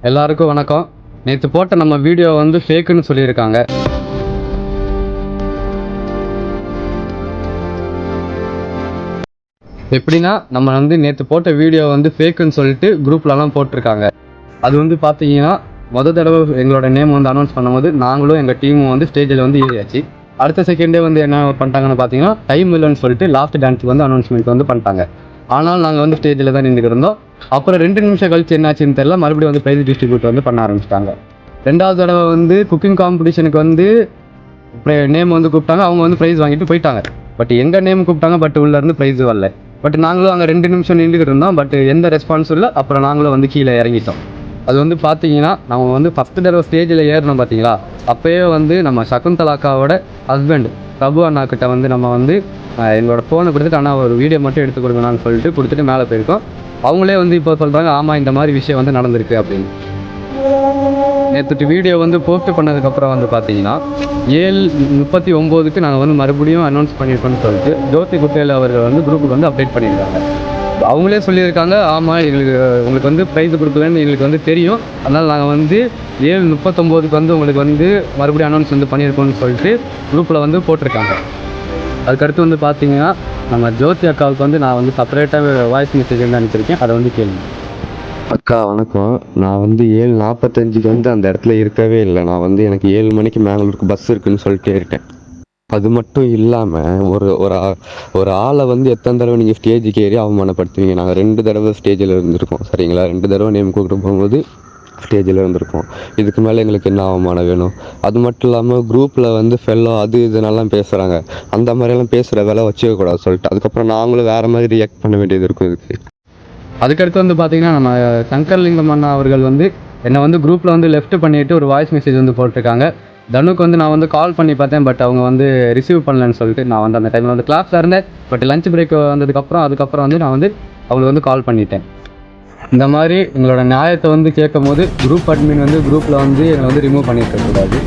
எல்லாருக்கும் வணக்கம். நேற்று போட்ட நம்ம வீடியோ வந்து ஃபேக்குன்னு சொல்லியிருக்காங்க. எப்படின்னா நம்ம வந்து நேற்று போட்ட வீடியோ வந்து ஃபேக்குன்னு சொல்லிட்டு குரூப்லலாம் போட்டிருக்காங்க. அது வந்து பார்த்தீங்கன்னா தடவை எங்களோட நேம் வந்து அனௌன்ஸ் பண்ணும்போது நாங்களும் எங்கள் டீமும் வந்து ஸ்டேஜில் வந்து ஏறியாச்சு. அடுத்த செகண்டே வந்து என்ன பண்ணிட்டாங்கன்னு பார்த்தீங்கன்னா டைம் இல்லைன்னு சொல்லிட்டு லாஸ்ட் டான்ஸுக்கு வந்து அனௌன்ஸ்மெண்ட் வந்து பண்ணிட்டாங்க. ஆனால் நாங்கள் வந்து ஸ்டேஜில் தான் நின்றுட்டு இருந்தோம். அப்புறம் 2 நிமிஷம் கழிச்சு என்னாச்சுன்னு தெரியல, மறுபடியும் வந்து ப்ரைஸ் டிஸ்ட்ரிபியூட் வந்து பண்ண ஆரம்பிச்சிட்டாங்க. 2வது தடவை வந்து குக்கிங் காம்படிஷனுக்கு வந்து நேம் வந்து கூப்பிட்டாங்க. அவங்க வந்து ப்ரைஸ் வாங்கிட்டு போயிட்டாங்க. பட் எங்கள் நேம் கூப்பிட்டாங்க, பட் உள்ளேருந்து ப்ரைஸ் வரல. பட் நாங்களும் அங்கே 2 நிமிஷம் நின்றுக்கிட்டு இருந்தோம். பட் எந்த ரெஸ்பான்ஸும் இல்லை. அப்புறம் நாங்களும் வந்து கீழே இறங்கிட்டோம். அது வந்து பார்த்தீங்கன்னா நம்ம வந்து ஃபஸ்ட்டு தடவை ஸ்டேஜில் ஏறணும் பார்த்தீங்களா, அப்போயே வந்து நம்ம சகுந்தலாக்காவோட ஹஸ்பண்ட் பிரபு அண்ணாக்கிட்ட வந்து நம்ம வந்து எங்களோட ஃபோனை கொடுத்துட்டு அண்ணா ஒரு வீடியோ மட்டும் எடுத்து கொடுங்கண்ணான்னு சொல்லிட்டு கொடுத்துட்டு மேலே போயிருக்கோம். அவங்களே வந்து இப்போ சொல்கிறாங்க, ஆமாம் இந்த மாதிரி விஷயம் வந்து நடந்திருக்கு அப்படின்னு. நேற்று வீடியோ வந்து போஸ்ட் பண்ணதுக்கப்புறம் வந்து பார்த்தீங்கன்னா 7:39க்கு நாங்கள் வந்து மறுபடியும் அனௌன்ஸ் பண்ணியிருக்கோன்னு சொல்லிட்டு ஜோதி குட்டேல் அவர்கள் வந்து குரூப்புக்கு வந்து அப்டேட் பண்ணியிருக்காங்க. அவங்களே சொல்லியிருக்காங்க, ஆமாம் உங்களுக்கு வந்து ப்ரைஸ் கொடுக்கலன்னு எங்களுக்கு வந்து தெரியும், அதனால் நாங்கள் வந்து 7:39க்கு வந்து உங்களுக்கு வந்து மறுபடியும் அனௌன்ஸ் வந்து பண்ணியிருக்கோன்னு சொல்லிட்டு குரூப்பில் வந்து போட்டிருக்காங்க. அதுக்கடுத்து வந்து பார்த்தீங்கன்னா நம்ம ஜோதி அக்காவுக்கு வந்து நான் வந்து செப்பரேட்டாக வாய்ஸ் மெசேஜ் வந்து அனுப்பிச்சிருக்கேன். அதை வந்து கேளுங்க. அக்கா வணக்கம். நான் வந்து 7:45க்கு வந்து அந்த இடத்துல இருக்கவே இல்லை. நான் வந்து எனக்கு 7 மணிக்கு மேங்களூருக்கு பஸ் இருக்குன்னு சொல்லிட்டே இருக்கேன். அது மட்டும் இல்லாமல் ஒரு ஆளை வந்து எத்தனை தடவை நீங்கள் ஸ்டேஜுக்கு ஏறி அவமானப்படுத்துவீங்க? நாங்கள் 2 தடவை ஸ்டேஜில் இருந்திருக்கோம், சரிங்களா? 2 தடவை நேம் கூப்பிட்டு போகும்போது ஸ்டேஜில் இருந்திருக்கோம். இதுக்கு மேலே எங்களுக்கு என்ன அவமானம் வேணும்? அது மட்டும் இல்லாமல் குரூப்பில் வந்து ஃபெல்லோ அது இதனெல்லாம் பேசுகிறாங்க. அந்த மாதிரியெல்லாம் பேசுகிற வேலை வச்சுக்கக்கூடாது சொல்லிட்டு அதுக்கப்புறம் நாங்களும் வேறு மாதிரி ரியாக்ட் பண்ண வேண்டியது இருக்கும் இதுக்கு. அதுக்கடுத்து வந்து பார்த்தீங்கன்னா நம்ம சங்கர்லிங்கம் அண்ணா அவர்கள் வந்து என்னை வந்து குரூப்பில் வந்து லெஃப்ட் பண்ணிவிட்டு ஒரு வாய்ஸ் மெசேஜ் வந்து போட்டிருக்காங்க. தனுக்கு வந்து நான் வந்து கால் பண்ணி பார்த்தேன், பட் அவங்க வந்து ரிசீவ் பண்ணலன்னு சொல்லிட்டு நான் வந்து அந்த டைமில் வந்து கிளாஸில் இருந்தேன். பட் லஞ்ச் பிரேக் அதுக்கப்புறம் வந்து நான் வந்து அவங்களுக்கு வந்து கால் பண்ணிட்டேன். இந்த மாதிரி எங்களோட நியாயத்தை வந்து கேட்கும் போது குரூப் அட்மின் வந்து குரூப்பில் வந்து என்னை வந்து ரிமூவ் பண்ணியிருக்கக்கூடாது.